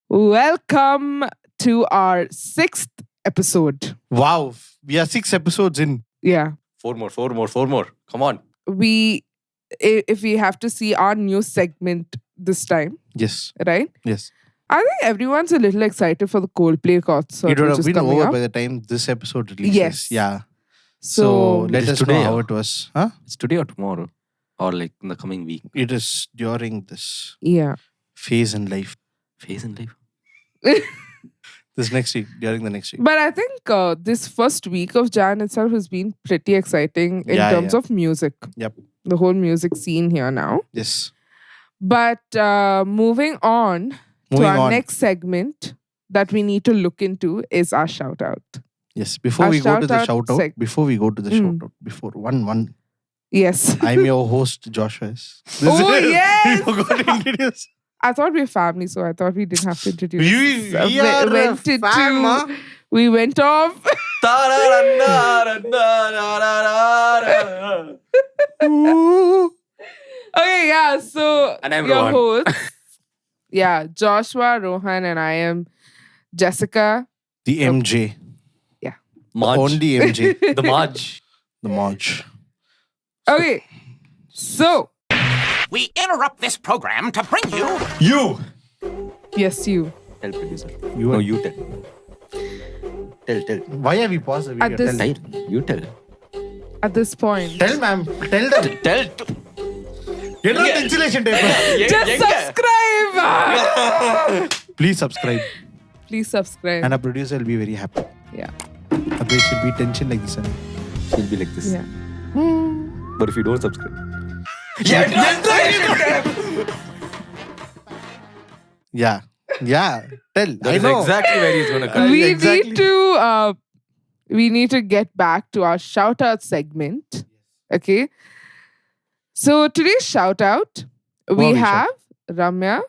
Welcome to our 6th episode. Wow, we are 6 episodes in. Yeah. Four more. Come on. If we have to see our new segment this time, Yes, right? yes. I think everyone's a little excited for the Coldplay concert. It would which have is been coming over up. by the time this episode releases. Yes. Yeah. So, let It is us know today, how huh? it was. Huh? It's today or tomorrow, or like in the coming week. It is during this yeah. phase in life. Phase in life. This next week, during the next week. But I think this first week of Jan itself has been pretty exciting in Yeah, terms yeah. of music. Yep. The whole music scene here now. Yes. But moving on to Moving our on. next segment that we need to look into is our shout out. Yes. Before Our we go to the shout-out shout out, Mm. before one, Yes. I'm your host, Joshua. Oh, yes! We forgot to introduce. I thought we were family, so I thought we didn't have to introduce. We We are a went into- fan, huh? We went off. Ooh. Okay, yeah. So And I'm your Rohan. hosts, yeah, Joshua, Rohan, and I am Jessica. The MJ. March. Only MJ. The March. The March. Okay, so We interrupt this program to bring you You. yes, you. Tell producer. You No, are- you tell. Tell. Why have we paused the video? At this- Tell. You tell. At this point, Tell ma'am. Tell them. Tell. Get on the insulation tape. just subscribe. Please subscribe. Please subscribe. And our producer will be very happy. Yeah, Otherwise she'll be tension like this. She'll be like this. yeah. But if you don't subscribe. Yeah. Yeah. Tell. That I is know. exactly where he's gonna cut. We exactly. need to get back to our shout out segment. Okay. So today's shout out, we we have Ramya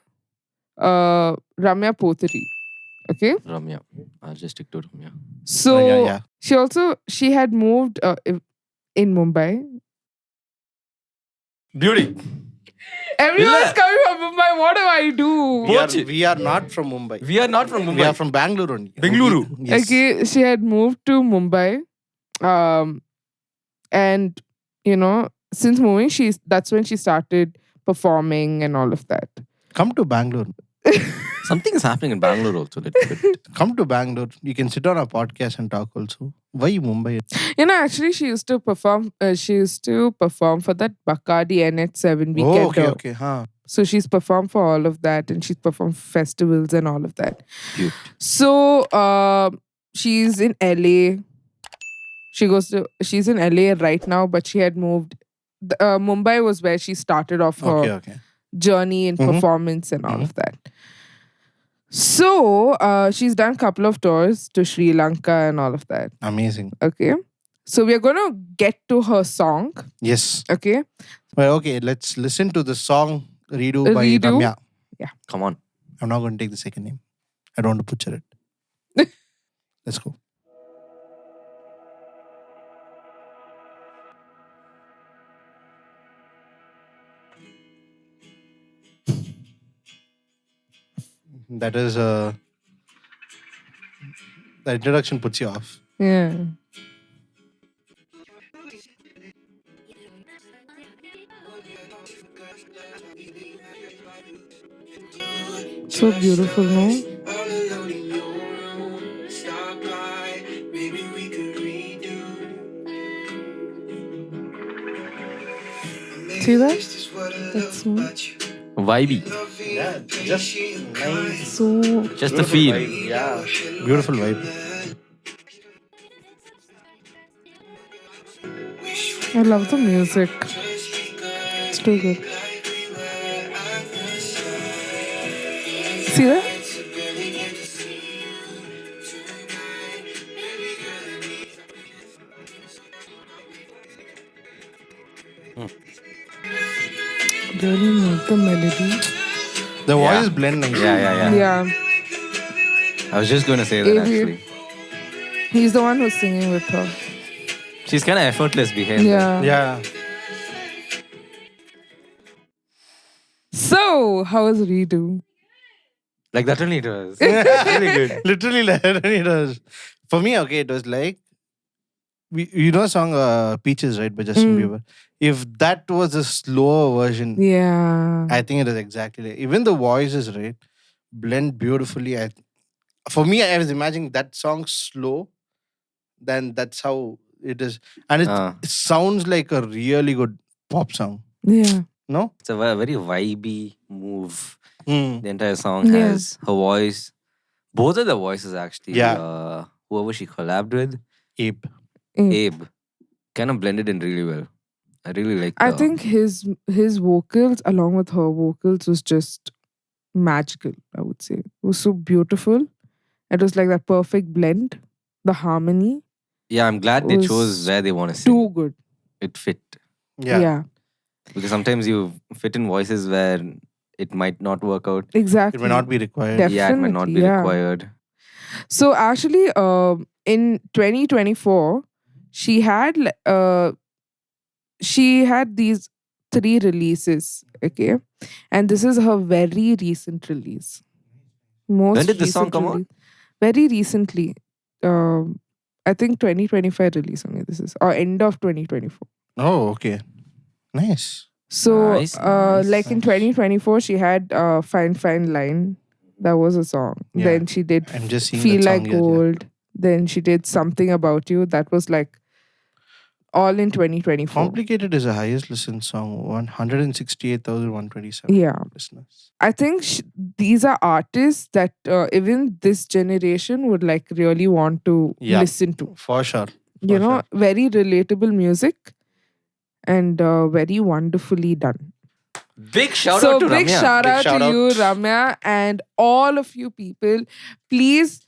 Potari. Okay. Ramya. I'll just stick to Ramya. So yeah. she had moved in Mumbai. Beauty. Everyone's Yeah. coming from Mumbai. What do I do? We are not from Mumbai. We are not from Mumbai. We are from Bangalore only. Bengaluru. Yes. Okay, she had moved to Mumbai, and since moving, that's when she started performing and all of that. Come to Bangalore. Something is happening in Bangalore also. Little bit. Come to Bangalore. You can sit on our podcast and talk also. Why Mumbai? Actually, she used to perform. She used to perform for that Bacardi NH7 weekend. Oh, okay. Huh. So she's performed for all of that, and she's performed for festivals and all of that. Cute. So she's in LA. She's in LA right now, but she had moved. Mumbai was where she started off her Okay. journey in Mhm. performance and all of that. So she's done a couple of tours to Sri Lanka and all of that. Amazing. Okay. So we're gonna get to her song. Yes. Okay. Well, okay. Let's listen to the song Redo by Redo? Ramya. Come on. I'm not going to take the second name. I don't want to butcher it. Let's go. That is the introduction puts you off. Yeah. So beautiful, no? See that? That's so, Vibey. Yeah, just nice. so Just the feel. Yeah, beautiful vibe. I love the music. It's too good. See that? Really love the melody. The Yeah. voice blend nice. Yeah. Yeah. I was just going to say that Maybe. actually. He's the one who's singing with her. She's kind of effortless behind. Yeah. Yeah. So, how was redo? Like that only it was. Really good. Literally, it was. For me, okay, it was like, you know, song Peaches, right, by Justin Bieber. If that was a slower version, Yeah. I think it is exactly like, even the voices, right, blend beautifully. For me, I was imagining that song slow, then that's how it is, and it sounds like a really good pop song. Yeah. No, It's a very vibey move. Mm. The entire song Yeah. has her voice. Both of the voices actually. Yeah. Whoever she collabed with, Ape. Abe, kind of blended in really well. I really like. I think his vocals along with her vocals was just magical, I would say. It was so beautiful. It was like that perfect blend. The harmony. Yeah, I'm glad they was chose where they want to sing. Too good. It fit. Yeah. Because sometimes you fit in voices where it might not work out. Exactly. It may not be required. Yeah, it might not be Definitely, yeah. required. So actually, in 2024, she had these 3 releases. Okay, and this is her very recent release. When did this song recent come out? release. Very recently. I think 2025 release only this is, or end of 2024. Oh, okay. Nice. So, Nice, nice, like in nice. 2024, she had Fine Fine Line. That was a song. Yeah. Then she did I'm just seeing Feel that Like song here, yeah. Gold. Then she did Something About You. That was like all in 2024. Complicated is the highest listened song, 168,127 Yeah. listeners. I think these are artists that even this generation would like really want to Yeah. listen to. For sure. You know, very relatable music and very wonderfully done. Big shout So out to big Ramya. shout Big out shout to out. you, Ramya, and all of you people. Please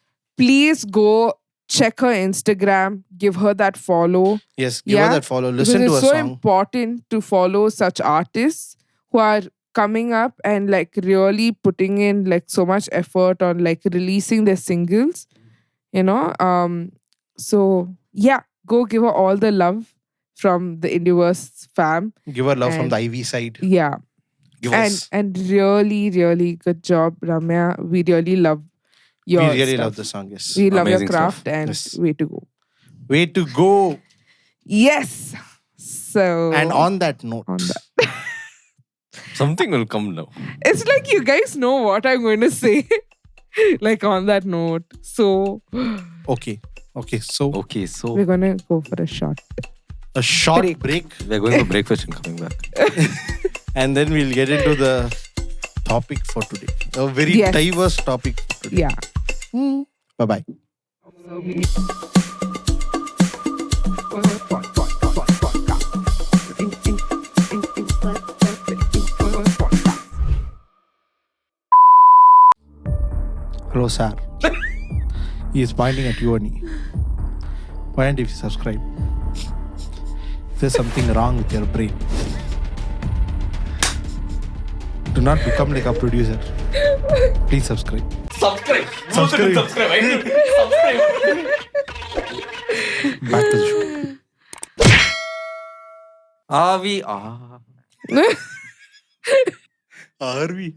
go check her Instagram. Give her that follow. Yes, give her Yeah, that follow. Listen because to it's her so song. important to follow such artists who are coming up and like really putting in like so much effort on like releasing their singles. You know, so yeah, go give her all the love from the Indieverse fam. Give her love from And- the Ivy side. Yeah. Give And us. and really good job, Ramya. We really love your We really stuff. love the song, yes. We love your Amazing stuff. craft and Yes. way to go. Way to go. Yes. So And on that note, on that. Something will come now. It's like you guys know what I'm going to say. Like on that note. So okay. So Okay, so we're gonna go for a shot. a short Break. break, we're going for breakfast and coming back. and then we'll get into the topic for today. A very Yes. diverse topic for today. Yeah. Bye bye. Hello, sir. He is pointing at you only. Why don't you subscribe? There's something wrong with your brain. Do not become like a producer. Please subscribe. Subscribe. Subscribe. Back to the show. Are we? Ah. Are we?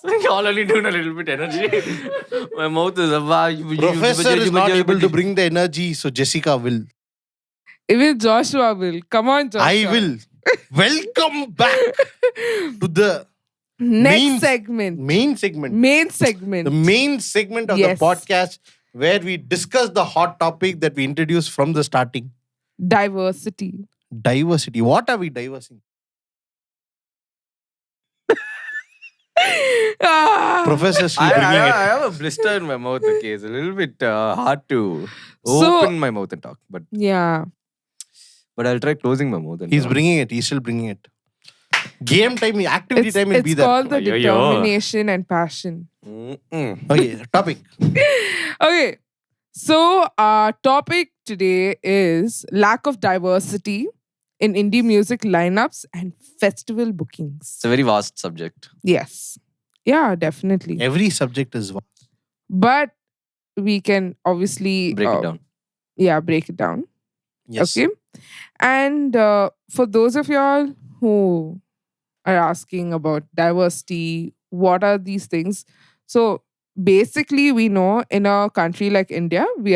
So y'all only doing a little bit energy. My mouth is Professor is not able to bring the energy, so Jessica will. Even Joshua will. Come on, Joshua. I will. Welcome back to the Next main- segment. main segment. The main segment of Yes. the podcast where we discuss the hot topic that we introduced from the starting. Diversity. Diversity. What are we diversing? Ah. Professor Sri I bringing it. have a blister in my mouth. Okay, it's a little bit hard to So- open my mouth and talk, but Yeah. I'll try closing my mouth. And He's talk. bringing it. He's still bringing it. Game time, activity time will It's be there. called the Yo, yo. determination and passion. Mm-mm. Okay, topic. Okay. So our topic today is lack of diversity in indie music lineups and festival bookings. It's a very vast subject. Yes. Yeah, definitely. Every subject is one. but we can obviously Break it down. break it down. Yes. Okay. And for those of y'all who are asking about diversity, what are these things? So basically, we know in a country like India, we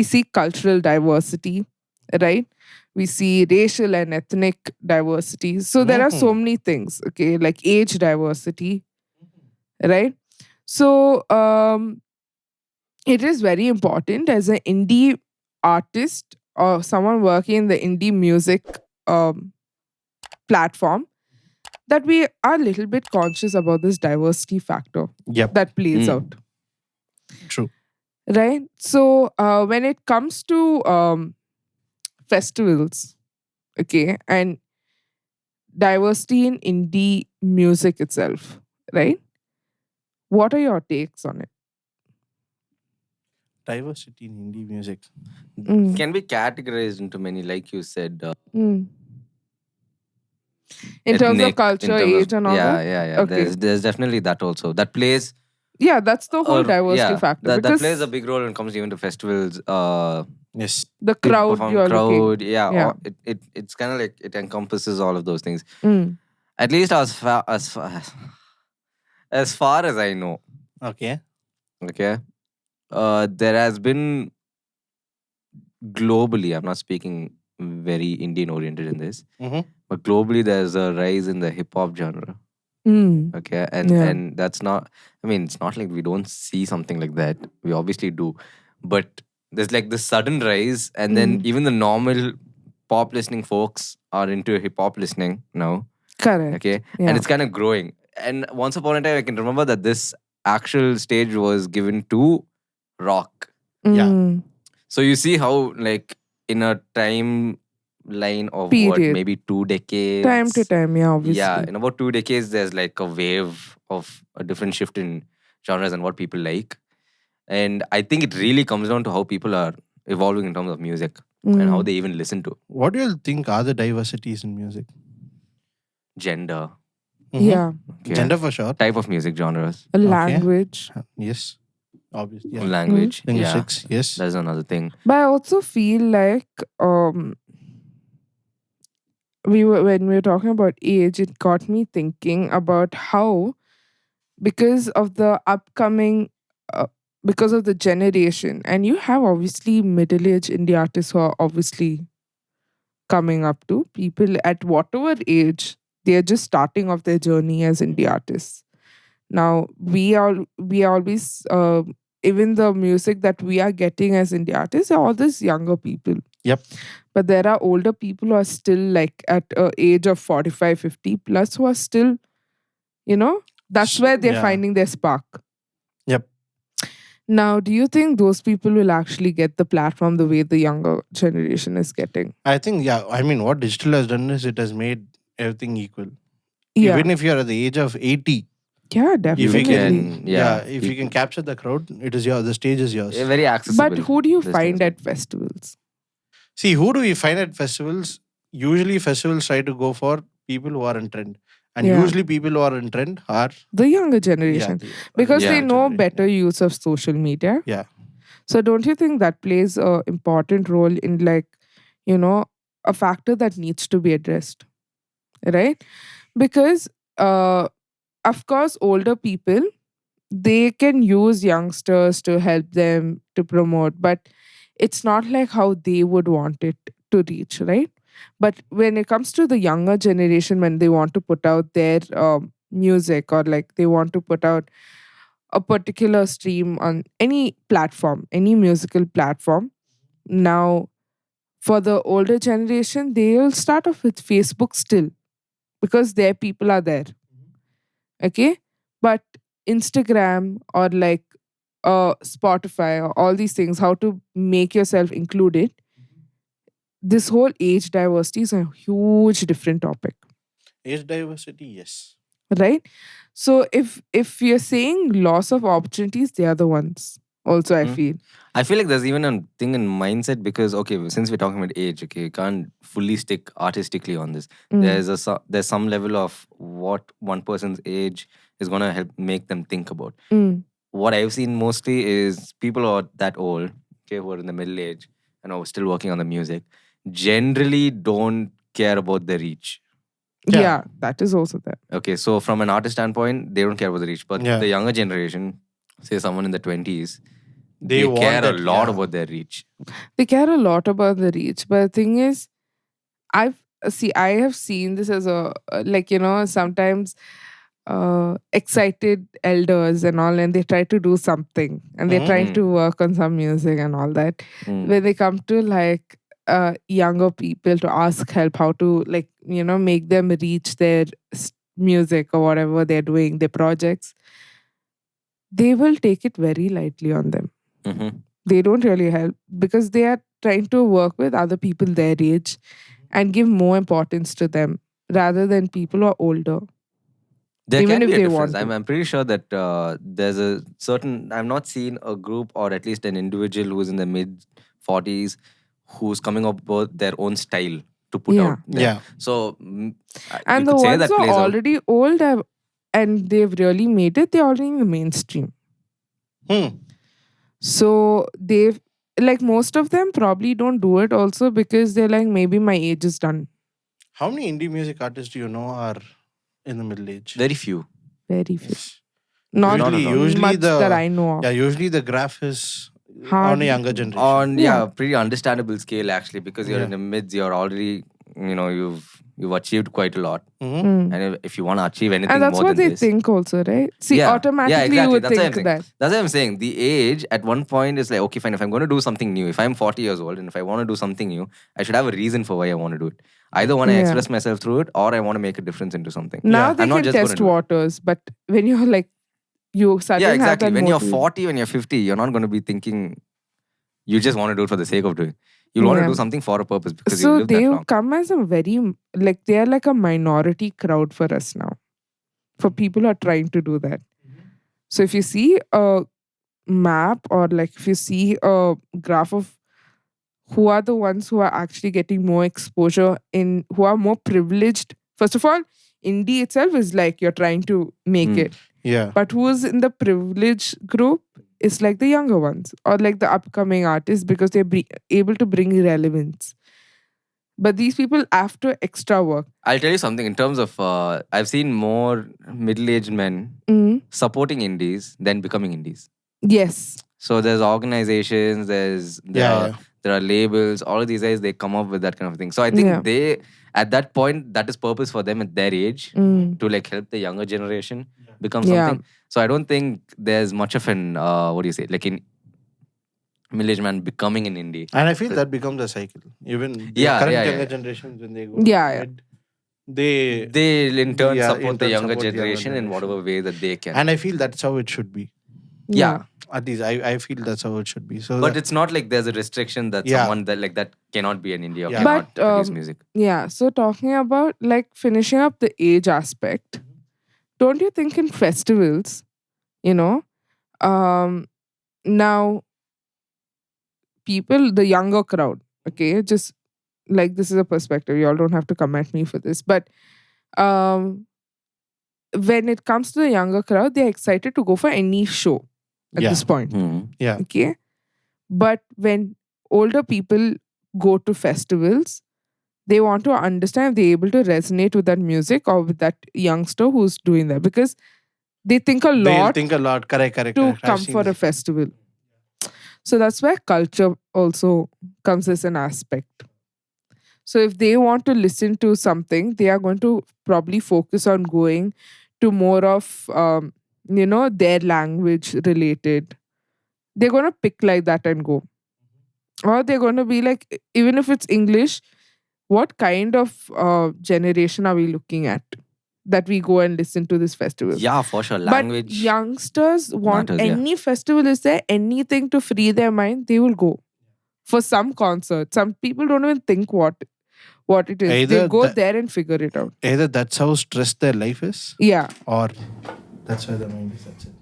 see cultural diversity, right? We see racial and ethnic diversity. So there are so Mhm. many things, okay, like age diversity, right? So it is very important as an indie artist or someone working in the indie music um, platform that we are a little bit conscious about this diversity factor Yep. that plays Mm. out, True. right? So when it comes to festivals, okay, and diversity in indie music itself, right? What are your takes on it? Diversity in indie music. Mm, Can be categorized into many, like you said, mm. In terms of ethnic, in culture, terms of age, and all that? yeah. Okay. There's definitely that also. That plays Yeah, that's the whole or diversity yeah, factor that plays a because big role when it comes even to festivals. Yes. the People crowd perform you're looking. crowd, yeah. Yeah. Or it's kind of like it encompasses all of those things. Mm. At least as far as I know. Okay. Okay. There has been globally. I'm not speaking very Indian oriented in this, Mm-hmm. but globally there's a rise in the hip hop genre. Mm. Okay, and Yeah. and that's not. I mean, it's not like we don't see something like that. We obviously do, but there's like this sudden rise, and then Mm. even the normal pop listening folks are into hip hop listening now. Correct. Okay, and Yeah. it's kind of growing. And once upon a time, I can remember that this actual stage was given to rock. Yeah. Mm. So you see how like in a timeline of what Period. maybe 2 decades. Time to time, yeah, Yeah, obviously. in about 2 decades, there's like a wave of a different shift in genres and what people like. And I think it really comes down to how people are evolving in terms of music and how Mm. they even listen to What do you think are the diversities in music? gender, Mm-hmm. Yeah. okay, Gender for sure. type of music genres, A Okay. language. Yes. Obviously. Yeah. language. Yeah, Linguistics. Yes. that's another thing. But I also feel like um when we were talking about age, it got me thinking about how because of the upcoming uh, because of the generation, and you have obviously middle-aged indie artists who are obviously coming up to people at whatever age they're just starting off their journey as indie artists. Now we always even the music that we are getting as indie artists are all these younger people. Yep. But there are older people who are still like at a age of 45, 50 plus who are still, that's where they're Yeah. finding their spark. Yep. Now, do you think those people will actually get the platform the way the younger generation is getting? I think, yeah. I mean, what digital has done is it has made everything equal. Yeah. Even if you're at the age of 80, Yeah, if You you definitely. can, can, yeah, if you can capture the crowd, it is yours. The stage is yours. very accessible. But who do you This find thing at festivals? See, who do we find at festivals? Usually, festivals try to go for people who are in trend, and Yeah. usually people who are in trend are The younger generation. Because they Yeah. know better use of social media. Yeah. So don't you think that plays a important role in like, you know, a factor that needs to be addressed, right? Because of course older people they can use youngsters to help them to promote, but it's not like how they would want it to reach, right? But when it comes to the younger generation, when they want to put out their music or like they want to put out a particular stream on any platform, any musical platform, now for the older generation, they'll start off with Facebook still because their people are there. Okay. But Instagram or like Spotify or all these things, how to make yourself included, this whole age diversity is a huge different topic, Age diversity, yes. right? So if you're saying loss of opportunities, they are the ones Also, I feel. I feel like there's even a thing in mindset because okay, since we're talking about age, okay, you can't fully stick artistically on this. There's some level of what one person's age is gonna help make them think about. What I've seen mostly is people who are that old, okay, who are in the middle age and are still working on the music, generally don't care about the reach. Yeah, that is also there. Okay, so from an artist standpoint, they don't care about the reach. But the younger generation, say someone in the 20s, they care a lot about their reach. They care a lot about the reach. But the thing is, I have seen this as a, like, sometimes excited elders and all, and they try to do something and they're trying to work on some music and all that. When they come to like younger people to ask help how to make them reach their music or whatever they're doing, their projects, they will take it very lightly on them. They don't really help because they are trying to work with other people their age and give more importance to them rather than people who are older. There Even can if be a they difference. want to. I'm pretty sure that there's a certain. I've not seen a group or at least an individual who's in the mid 40s who's coming up with their own style to put out there. Yeah. So And the ones who are already old and they've really made it, they're already in the mainstream. So they've, like, most of them probably don't do it also because they're like, maybe my age is done. How many indie music artists do you know are in the middle age? Very few. Very few. Not Usually much that I know of. Yeah, usually the graph is on a younger generation. Pretty understandable scale actually, because you're in the mids, you're already, you've achieved quite a lot. And if you want to achieve anything and that's more what than they this, think also, right? See, automatically you would think that. That's what I'm saying. The age at one point is like, okay, fine, if I'm going to do something new, if I'm 40 years old and if I want to do something new, I should have a reason for why I want to do it. I either want to express myself through it or I want to make a difference into something. Now they can test waters, but when you're like, you suddenly have that when you're motive. 40, when you're 50, you're not going to be thinking you just want to do it for the sake of doing. You want to do something for a purpose because you live that long. So they come as a very, like, they are like a minority crowd for us now. For people who are trying to do that. So if you see a map or like if you see a graph of who are the ones who are actually getting more exposure who are more privileged. First of all, indie itself is like you're trying to make it. Yeah. But who is in the privileged group is like the younger ones or like the upcoming artists because they're able to bring relevance. But these people have to extra work. I'll tell you something in terms of, I've seen more middle-aged men supporting indies than becoming indies. Yes. So there's organizations, there are labels, all of these guys, they come up with that kind of thing. So I think they, at that point, that is purpose for them at their age to like help the younger generation become something. So I don't think there's much of an, like in middle-aged man becoming an indie. And I feel that becomes a cycle. Even the current younger generations, when they go mid, they'll in turn support the younger generation in whatever way that they can. And I feel that's how it should be. Yeah. At least I feel that's how it should be. So but it's not like there's a restriction that someone that like that cannot be an indie or cannot produce music. Yeah. So talking about like finishing up the age aspect, don't you think in festivals, now people, the younger crowd, okay, just like this is a perspective, you all don't have to come at me for this, but when it comes to the younger crowd, they're excited to go for any show at this point. Yeah. Okay. But when older people go to festivals, they want to understand if they're able to resonate with that music or with that youngster who's doing that, because they think a lot. They'll think a lot. Correct. To come for a festival. So that's where culture also comes as an aspect. So if they want to listen to something, they are going to probably focus on going to more of, their language related. They're going to pick like that and go. Or they're going to be like, even if it's English, what kind of generation are we looking at that we go and listen to this festival? Yeah, for sure. Language. But youngsters want matters, any festival is there, anything to free their mind, they will go. For some concert, some people don't even think what it is. They go there and figure it out. Either that's how stressed their life is. Yeah. Or that's why the mind is. That's it.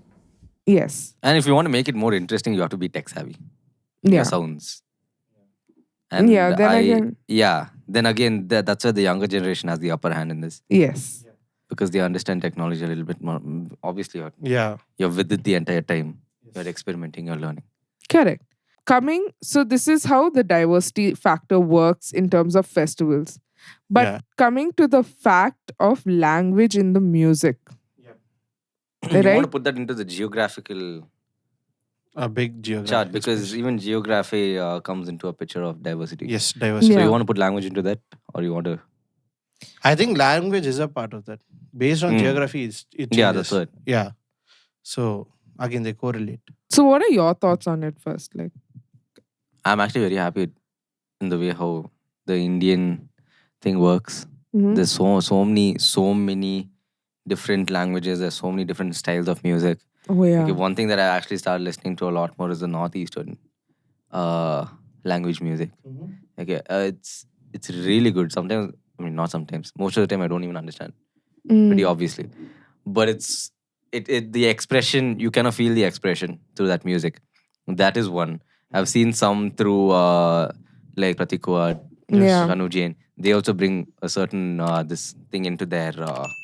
Yes. And if you want to make it more interesting, you have to be tech savvy. Yeah. Your sounds. And Yeah, then again. then again, that's where the younger generation has the upper hand in this Yes. because they understand technology a little bit more. Obviously, you're with it the entire time. You're experimenting, you're learning. Correct. So this is how the diversity factor works in terms of festivals. But coming to the fact of language in the music. You want to Right? put that into the geographical A big geography. chart because even geography comes into a picture of diversity. Yes, diversity. So Yeah. you want to put language into that, or you want to? I think language is a part of that. Based on geography, it changes. Yeah, that's right. Yeah. So again, they correlate. So what are your thoughts on it first? Like, I'm actually very happy in the way how the Indian thing works. mhm. There's so many different languages. There's so many different styles of music. Oh yeah. Okay, one thing that I actually started listening to a lot more is the northeastern language music. Okay, it's really good. Sometimes, I mean, not sometimes. Most of the time, I don't even understand. Pretty obviously, but it's the expression. You kind of feel the expression through that music. That is one. I've seen some through like Pratik Kuwar, Yeah. Shanu Jain. They also bring a certain this thing into their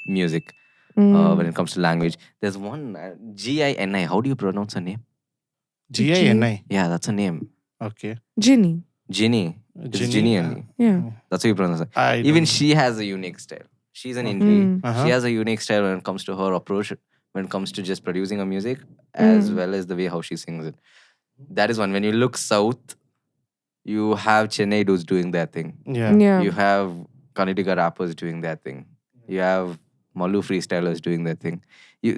music. Mm. When it comes to language, there's one Gini. How do you pronounce her name? Gini. Yeah, that's a name. Okay. Ginny. Ginny. It's Ginny, Ginny yeah. only. Yeah. That's how you pronounce it. I Even don't- she has a unique style. She's an indie. Uh-huh. She has a unique style when it comes to her approach, when it comes to just producing her music, as well as the way how she sings it. That is one. When you look south, you have Chennai dudes doing their thing. Yeah. Yeah. You have Kannadiga rappers doing their thing. You have Malu freestylers doing their thing.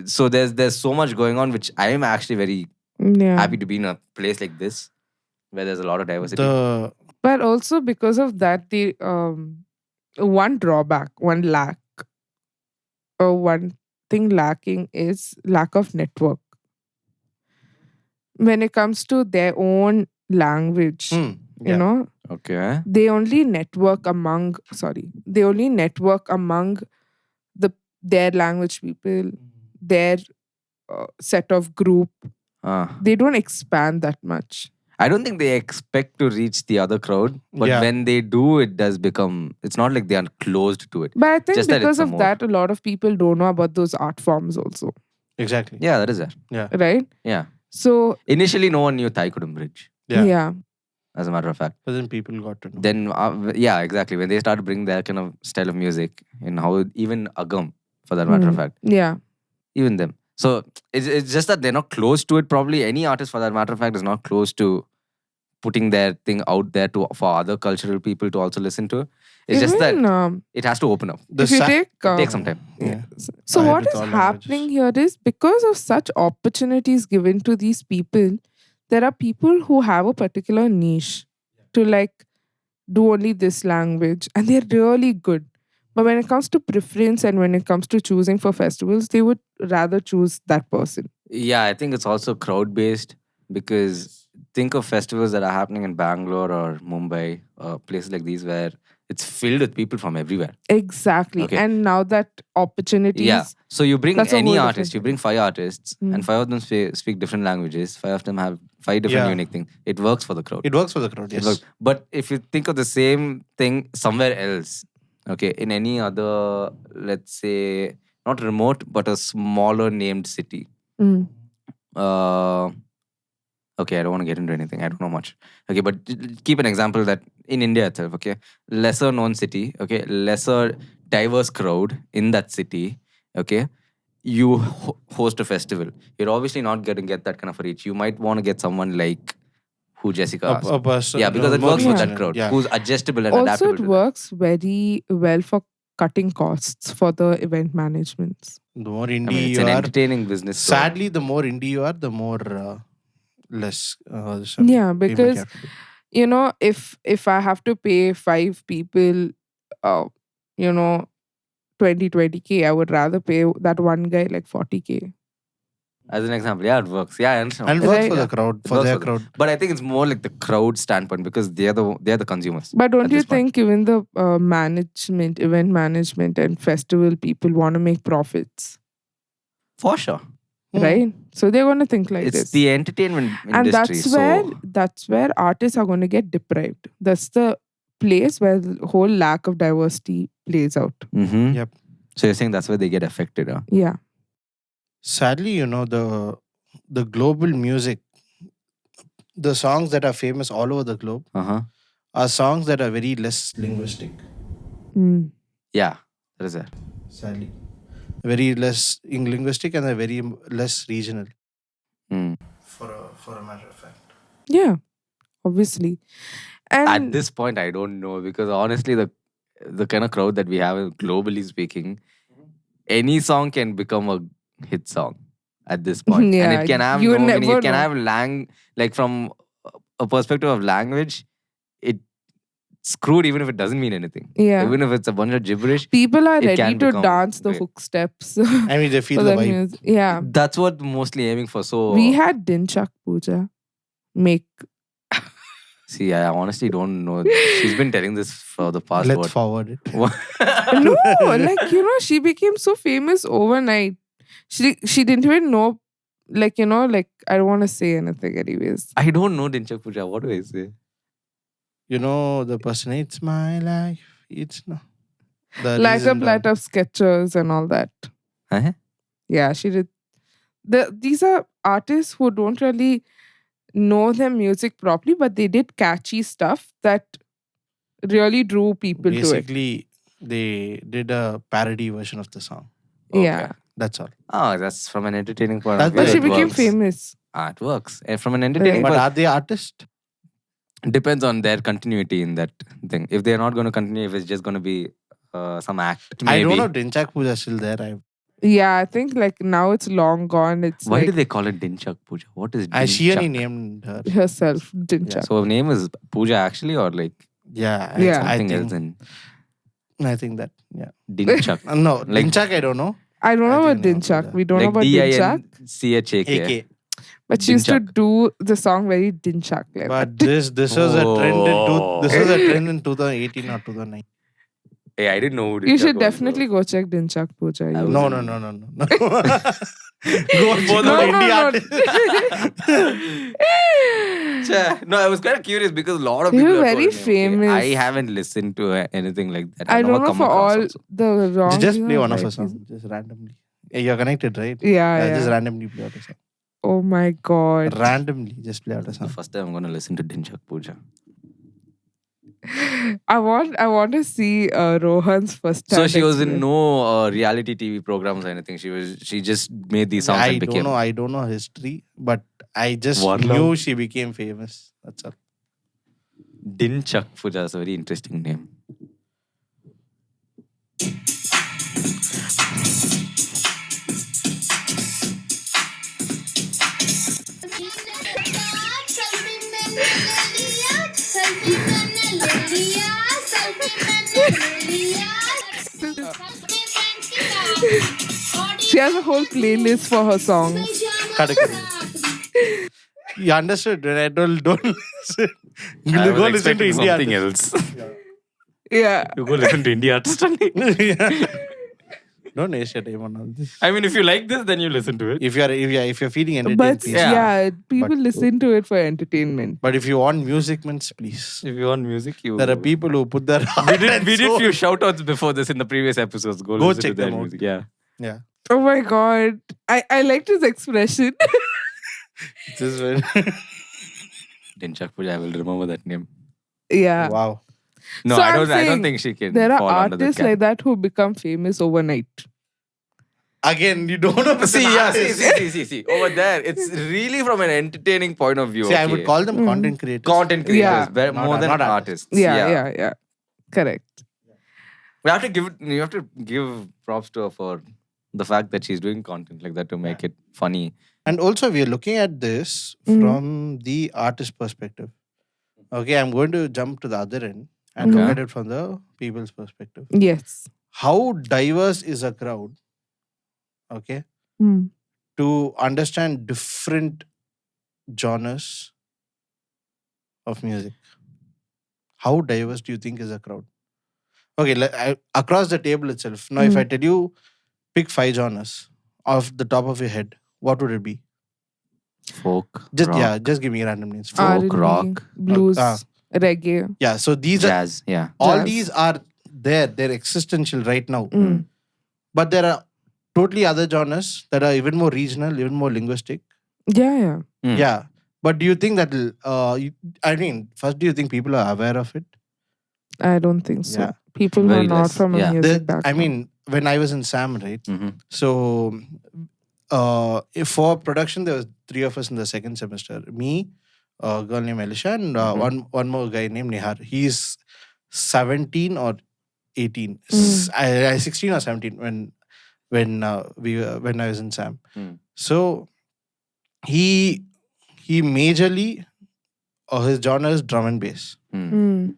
So there's so much going on, which I am actually very Yeah. happy to be in a place like this, where there's a lot of diversity. But also because of that, the one drawback, one lack, or one thing lacking is lack of network. When it comes to their own language, you Yeah. know, Okay. they only network among their language people, their set of group. They don't expand that much. I don't think they expect to reach the other crowd, but Yeah. when they do, it does become. It's not like they are closed to it. But I think Just that because it's a of more- that, a lot of people don't know about those art forms also, Exactly. Yeah, that is there. right? Yeah. So Initially, no one knew Thai Kudum Bridge. Yeah. yeah. As a matter of fact. But then people got to know. Then, yeah, exactly. When they started bringing that kind of style of music, and how even Agam, for that matter of fact, Yeah. even them. So it's just that they're not close to it. Probably any artist, for that matter of fact, is not close to putting their thing out there for other cultural people to also listen to. It's just that Even, it has to open up. if you take It takes some time. Yeah. So Ahead what with is all happening here is because of such opportunities given to these people, there are people who have a particular niche to like do only this language and they're really good. But when it comes to preference and when it comes to choosing for festivals, they would rather choose that person. Yeah, I think it's also crowd based because think of festivals that are happening in Bangalore or Mumbai or places like these where it's filled with people from everywhere. Exactly. Okay. And now that opportunities. Yeah. So you bring That's a any whole artist, you different bring 5 artists, Mm. and 5 of them speak different languages. 5 of them have 5 different Yeah. unique things. It works for the crowd. It works for the crowd. It Yes. works. But if you think of the same thing somewhere else, okay, in any other, let's say, not remote, but a smaller named city. Mm. Okay, I don't want to get into anything. I don't know much. Okay, but keep an example that in India itself, okay, lesser known city, okay, lesser diverse crowd in that city, okay, you host a festival. You're obviously not going to get that kind of a reach. You might want to get someone like who Jessica asked. A person. Yeah, because it works for with Yeah. that crowd, Yeah. who's adjustable and Also, adaptable. it to that. works very well for cutting costs for the event managements. The more indie I mean, it's you an are, entertaining business. so- sadly, the more indie you are, the more less. Yeah, payment because you have to do. you know, if I have to pay 5 people, you know, 20K, I would rather pay that one guy like 40K. As an example, yeah, it works. Yeah, I understand. And it works Right. for the Yeah. crowd, It for works their for them. crowd. But I think it's more like the crowd standpoint because they're the consumers. But don't At you this point. think even the event management and festival people want to make profits? For sure. right? So they're going to think like It's this. the entertainment And industry. that's where artists are going to get deprived. That's the place where the whole lack of diversity plays out. Yep. So you're saying that's where they get affected, huh? Yeah. Sadly, the global music, the songs that are famous all over the globe are songs that are very less linguistic. Mm. Yeah, that is it. Sadly, very less linguistic and they're very less regional. For a matter of fact. Yeah. Obviously. And At this point, I don't know because honestly, the kind of crowd that we have, globally speaking, any song can become a hit song at this point, and Yeah, it can have you no meaning. never It can know. have like from a perspective of language, it's screwed even if it doesn't mean anything. Yeah. Even if it's a bunch of gibberish, people are it ready can to become dance the great. hook steps. I mean, they feel for the that vibe. music. Yeah. That's what mostly aiming for. So We had Dinchak Pooja make. see, I honestly don't know. She's been telling this for the past Let's what? forward it. No, like, she became so famous overnight. She didn't even know, like, I don't want to say anything anyways. I don't know Dinchak Pooja. What do I say? The person, it's my life. It's not. The Like a reason plot of sketches and all that. Uh-huh. Yeah, she did. These are artists who don't really know their music properly, but they did catchy stuff that really drew people to it. Basically, they did a parody version of the song. Yeah. That's all. Oh, that's from an entertaining point of That's view. But she it became works. famous. It works. And from an entertaining Right. But point, are they artists? depends on their continuity in that thing. If they're not going to continue, if it's just going to be some act, maybe. I don't know if Dinchak Pooja is still there. Yeah, I think like now it's long gone. It's Why like do they call it Dinchak Pooja? What is She only Dinchak? named her. herself, Dinchak. So her name is Pooja actually, or like Yeah. Yeah. something else in I think that. Yeah. Dinchak? No, Like- Dinchak, I don't know. I don't know I about think Dinchak. Pooja. We don't know Like about Dinchak. Dinchak. AK. But she used to Dinchak. do the song very Dinchak like But that. this was a trend Oh. this was a trend in 2018 or 2009. Hey, I didn't know who Dinchak You should was, definitely go check Dinchak Pooja. I You- was- No. Go check No, out no, indie no. artists. No, I was kind of curious because a lot of They people were are very told me, okay, famous. I haven't listened to anything like that. I I've never don't know come for across all also. the wrong. Just play one of her right songs, reasons. just randomly. Yeah, you're connected, right? Yeah, Just yeah. randomly play out a song. Oh my god. Randomly, just play out a The song. first time I'm going to listen to Dinchak Pooja. I want to see Rohan's first time. So she was in experience. no reality TV programs or anything. She just made these songs I and became. I don't know history, but I just Warlord. knew she became famous. That's all. Dinchak Pooja is a very interesting name. She has a whole playlist for her songs. You understood? When I don't listen. You I go was listen to expecting India something artists. else. Yeah. You go listen to India artist only. Yeah. Don't waste your time on all this. I mean, if you like this, then you listen to it. If you're feeling entertained, But please. yeah, people But- listen to it for entertainment. But if you want music, means please. If you want music, you. There are people who put their heart We did and we did soul. few shoutouts before this in the previous episodes. Go listen check to their them out. music. Yeah. Yeah. Oh my god. I liked his expression. This is very Dinchak Pooja, I will remember that name. Yeah. wow. No, So I I'm don't saying think she can. There are fall under artists that like that who become famous overnight. Again, you don't know. if it's See, an yeah, artist. see. Over there, it's really from an entertaining point of view. See, I would okay? call them content creators. Content creators, Yeah. more Not- than not artists. Yeah. Correct. You have to give props to her for the fact that she's doing content like that to make it funny. And also, we are looking at this from the artist perspective. Okay, I'm going to jump to the other end and look Okay. at it from the people's perspective. Yes. How diverse is a crowd? Okay, Mm. to understand different genres of music. How diverse do you think is a crowd? Okay, across the table itself. Now, if I tell you pick 5 genres off the top of your head, what would it be? Folk, Just rock, just give me random names. Folk, R&B, rock, blues, ah. reggae. Yeah, so these are jazz. Yeah. all Jazz. these are there. They're existential right now. Mm. But there are totally other genres that are even more regional, even more linguistic. Yeah. Mm. Yeah. But do you think that first, do you think people are aware of it? I don't think so. Yeah. People who Very are not less, from a yeah. music background. When I was in SAM, right? Mm-hmm. So if for production, there was 3 of us in the second semester. Me, a girl named Elisha, and one more guy named Nihar. He's 17 or 18. I 16 or 17 when I was in SAM. Mm. So he majorly his genre is drum and bass. Mm.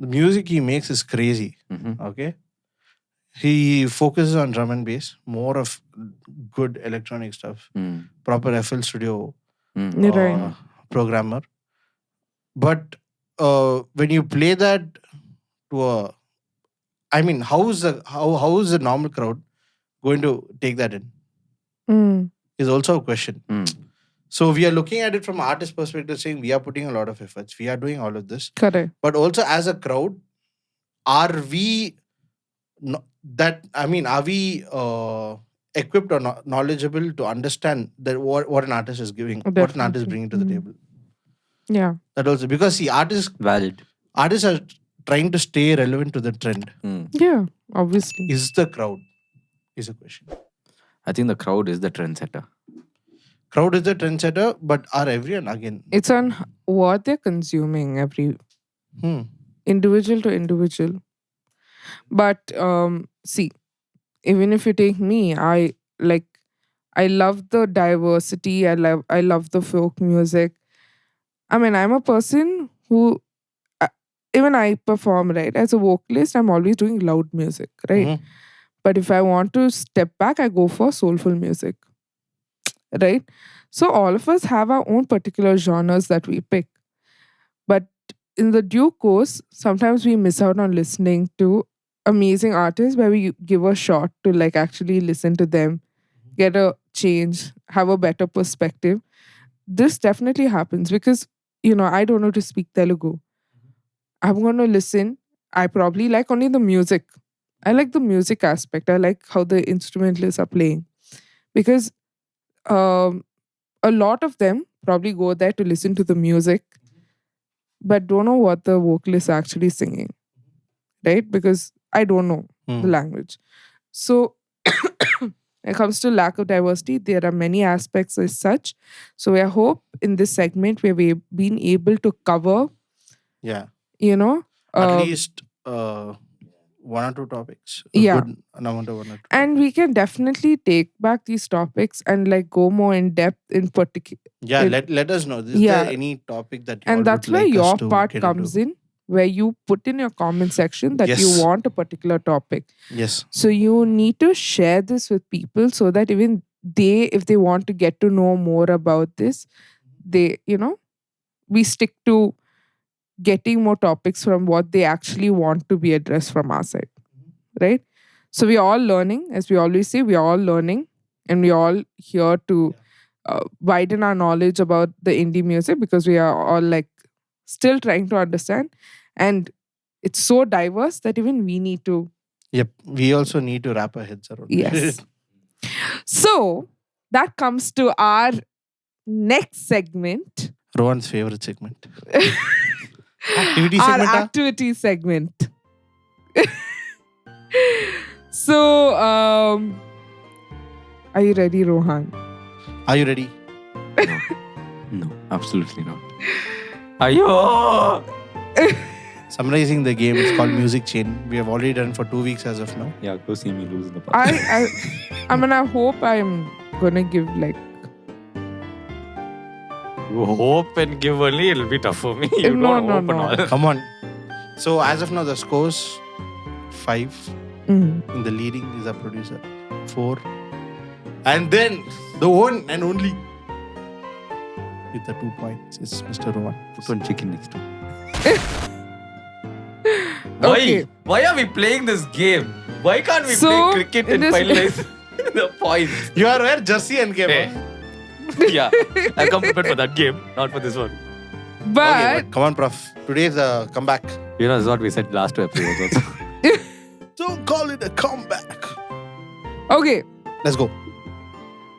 The music he makes is crazy. Mm-hmm. Okay. He focuses on drum and bass, more of good electronic stuff, Mm. proper FL Studio Mm. Right. programmer. But when you play that to how is the normal crowd going to take that in? Mm. Is also a question. Mm. So we are looking at it from artist perspective, saying we are putting a lot of efforts, we are doing all of this, Correct. but also as a crowd, are we are we equipped or knowledgeable to understand that what an artist is giving, what an artist is Definitely. bringing to the table? Yeah. That also, because see, Valid. artists are trying to stay relevant to the trend. Mm. Yeah. Obviously. Is the crowd is a question. I think the crowd is the trendsetter. Crowd is the trendsetter, but are everyone again? It's on what they're consuming, every individual to individual. But see, even if you take me, I love the diversity. I love the folk music. I mean, I'm a person who even I perform, right? As a vocalist, I'm always doing loud music, right? Mhm. But if I want to step back, I go for soulful music, right? So all of us have our own particular genres that we pick. But in the due course, sometimes we miss out on listening to amazing artists where we give a shot to like actually listen to them, get a change, have a better perspective. This definitely happens because, I don't know to speak Telugu. I'm going to listen. I probably like only the music. I like the music aspect. I like how the instrumentalists are playing. Because a lot of them probably go there to listen to the music, but don't know what the vocalist are actually singing, right? Because I don't know the language. So when it comes to lack of diversity, there are many aspects as such. So I hope in this segment where we've been able to cover, Yeah. at At least 1 or 2 topics. Yeah. Good amount of 1 or 2. And we can definitely take back these topics and like go more in depth in particular. Yeah, let us know. Is Yeah. there any topic that you all And that's would where like us your to part get comes into? in, where you put in your comment section that you Yes. want a particular topic. Yes. So you need to share this with people so that even they, if they want to get to know more about this, they, we stick to getting more topics from what they actually want to be addressed from our side. Right? So we're all learning, as we always say, we're all learning and we're all here to widen our knowledge about the indie music because we are all like still trying to understand. And it's so diverse that even we need to. Yep. We also need to wrap our heads around it. Yes. So that comes to our next segment. Rohan's favorite segment. Activity Our segment. activity segment. So, are you ready, Rohan? Are you ready? No, absolutely not. Ayo! Summarizing the game, it's called Music Chain. We have already done for 2 weeks as of now. Yeah, go see me lose in the past. I hope I'm gonna give like. You hope and give only, it'll be tough for me. You No, don't no, hope and no. all. Come on. So as of now, the scores 5. In the leading is our producer 4. And then the one and only with the 2 points is Mr. Rohan. Put one chicken next to Okay. Why are we playing this game? Why can't we So, play cricket in and this- finalize the points? You are where Jersey and game. Hey. Yeah, I come prepared for that game, not for this one. But Come on, Prof. Today's a comeback. You know, that's what we said last 2 episodes also. Don't call it a comeback. okay, Let's go.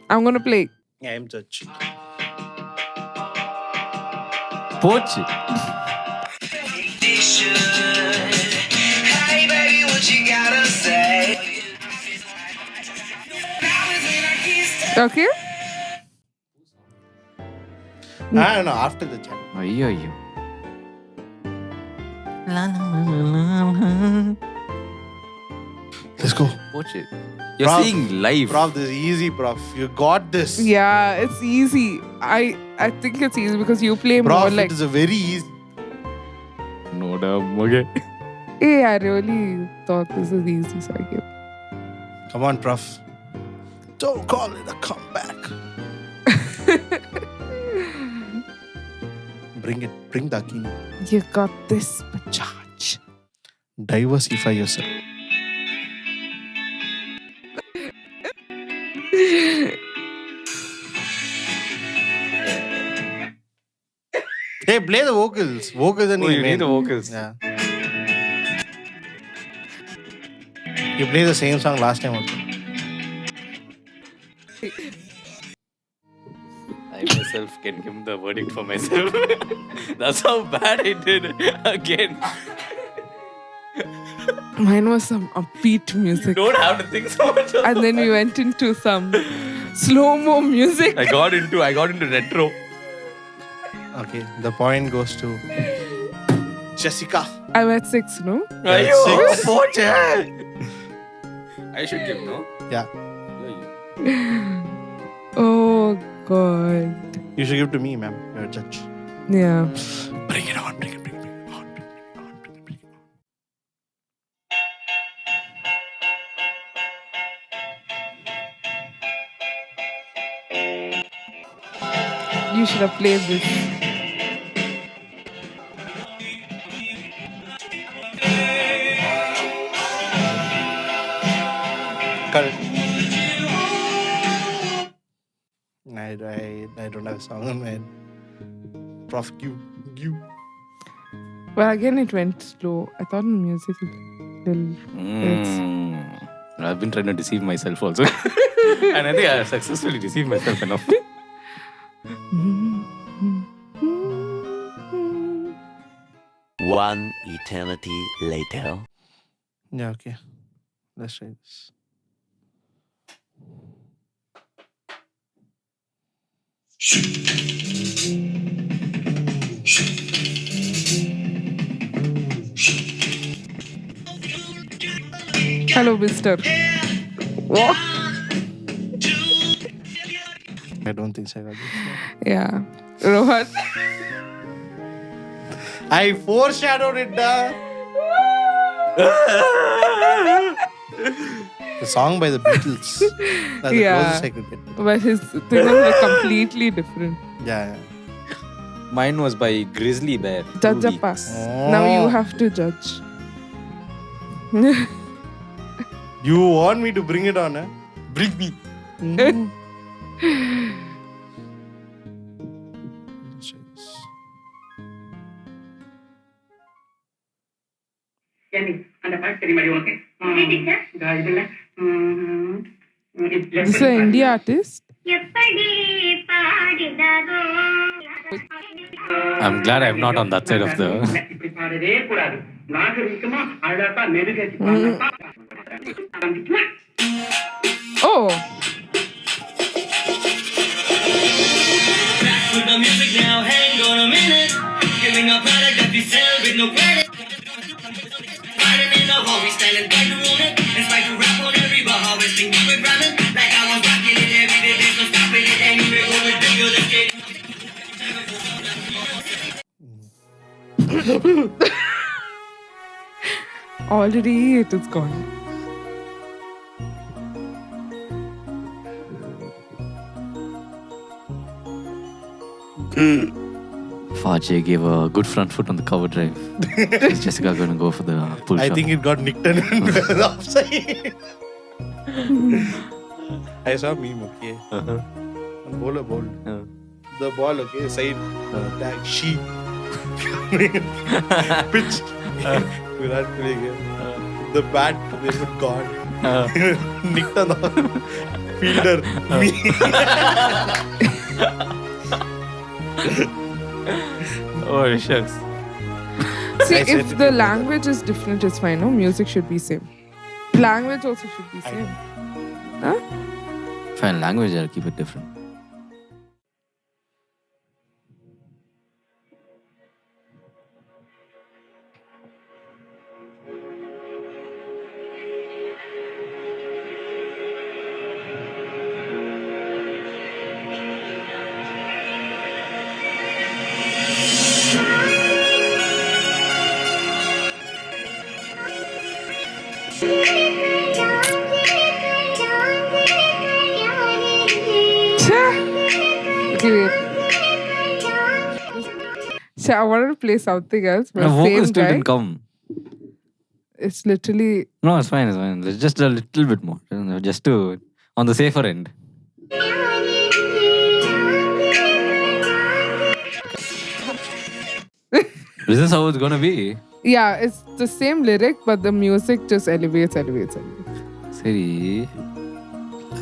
I'm gonna play. Yeah, I'm judge. Poach. Hey baby, what you gotta say? Okay. I don't know. After the chat. Ayyo. Let's go. Poach. You're Prof, seeing live. Prof, this is easy, Prof. You got this. Yeah, it's easy. I think it's easy because you play more Prof, like. it is a very easy. No damn. Okay. Hey, I really thought this is easy, so I give. Come on, Prof. Don't call it a comeback. Bring it. Bring the Akini. You got this, Bajaj. Diversify yourself. Hey, play the vocals. Vocals and You need the vocals. Yeah. You played the same song last time also. I myself can give the verdict for myself. That's how bad I did again. Mine was some upbeat music. Don't have to think so much. And then we went into some slow-mo music. I got into retro. Okay, the point goes to Jessica. I'm at 6, no? Ayyo, Six. Poach. I should give, no? Yeah. Oh, God. You should give to me, ma'am. You're a judge. Yeah. Bring it on, bring it on, bring it on. You should have played this. Correct. I don't have a song in my head. Prof, you. But again, it went slow. I thought in music will. I've been trying to deceive myself also. And I think I have successfully deceived myself enough. One eternity later. Yeah, okay. Let's try this. Hello, mister. What? I don't think so. I got this. Yeah. Rohan. I foreshadowed it, The song by the Beatles. That's the Yeah. closest I could get. But his thing was like completely different. Yeah. Mine was by Grizzly Bear. Judge a Ruby. pass. Oh. Now you have to judge. You want me to bring it on, eh? Bring me. Let's try this. அந்த பாட்டு தெரியுமாடி உனக்கு இதுல This is an India artist. I'm glad I'm not on that side of the. இப்படி பாடவே கூடாது நாகரிகமா அழகா மெருகேத்தி Oh. Back with the music now, hang on a minute. Giving a product that we sell with no credit. Riding in the hall, we standing by to own it. Inspired to rap on every bar, harvesting deep with ramen. Like I was rocking it every day, there's no stopping it. Anywhere go with bigger than skate. Already it is gone. Fajay gave a good front foot on the cover drive. Is Jessica going to go for the pull I shot? think it got nicked and the offside. I saw a meme, okay. And bowler bowled. Uh. The ball, okay, side tag, sheep. Pitch. Virat Kohli game. The bat, they put gone. Nicked on the fielder. Me. Oh, shucks. See, I said if it the before language is different, it's fine. No, music should be same. Language also should be same. Huh? Fine, language, I'll keep it different. Okay, wait. So I wanted to play something else, but The same vocals still guy. didn't come. It's literally No, it's fine, it's fine. It's just a little bit more. Just to, on the safer end. Is this how it's gonna be? yeah, it's the same lyric, but the music just elevates. Seri.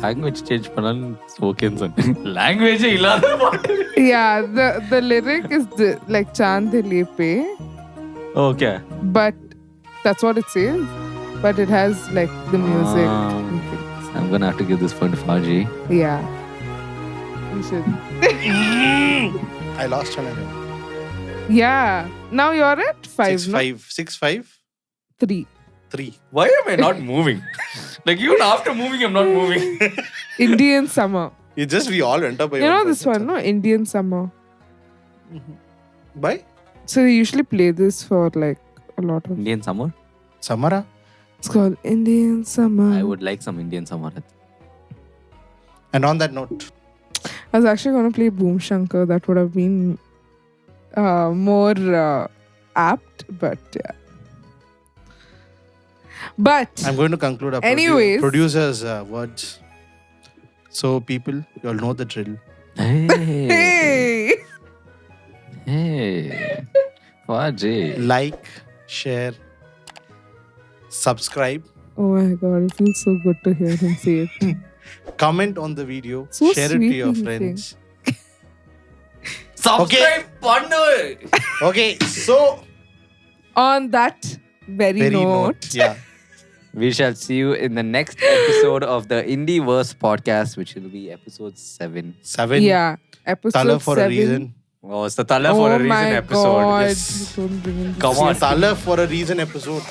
Language change பண்ணாலும் ஓகேன்னு சொன்னேன். Language இல்லாத பாட்டு. Yeah, the lyric is like Chand Lepe, Okay. but that's what it says. But it has like the music. Okay. I'm gonna have to give this point to Faji. Yeah, you should. I lost one. Yeah, now you're at 5, 6-5. 6-5. 3. 3. Why am I not moving? Like even after moving, I'm not moving. Indian Summer. It's just we all went up by You know one this point, one, no? Indian Summer. By So they usually play this for like a lot of. Indian summer? Samara. It's called Indian Summer. I would like some Indian summer. And on that note, I was actually going to play Boom Shankar. That would have been more apt, but yeah. But I'm going to conclude our Anyways. producer's words. So people, you all know the drill. Hey. hey, Hey. Faji. Like, share, subscribe, oh my god, it feels so good to hear him say it. comment on the video, So share it to sweet your he's friends. Subscribe pannu. Okay, so On that very note, yeah. We shall see you in the next episode of the Indieverse Podcast, which will be episode 7. 7. yeah, episode Tala for 7. a reason. Oh, it's the Tala for a Oh my reason episode. god, Yes. don't bring in this. Come on. Tala for a reason episode.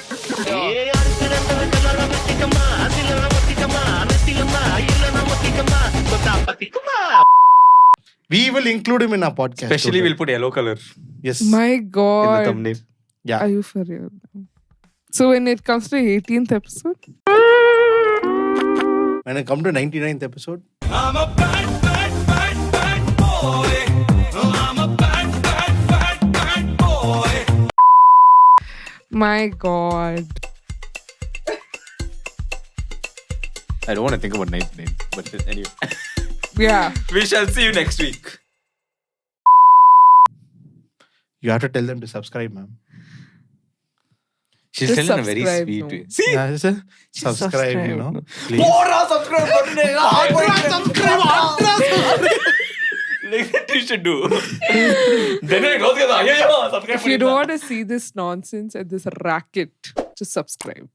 We will include him in our podcast. Especially don't we'll put yellow color Yes. My in the god, thumbnail. Yeah. are you for real? So when it comes to 18th episode, When I come to 99th episode, I'm a bad, bad, bad, bad boy. I'm a bad, bad, bad, bad boy. my god. I don't want to think about 99, but anyway. Yeah. We shall see you next week. you have to tell them to subscribe, ma'am. She's Just telling in a very subscribe, sweet no. way. See? Yeah, just, subscribe, you know. Please. Subscribe button. Like that you should do. Then I go together. Subscribe. If you don't want to see this nonsense and this racket, just subscribe.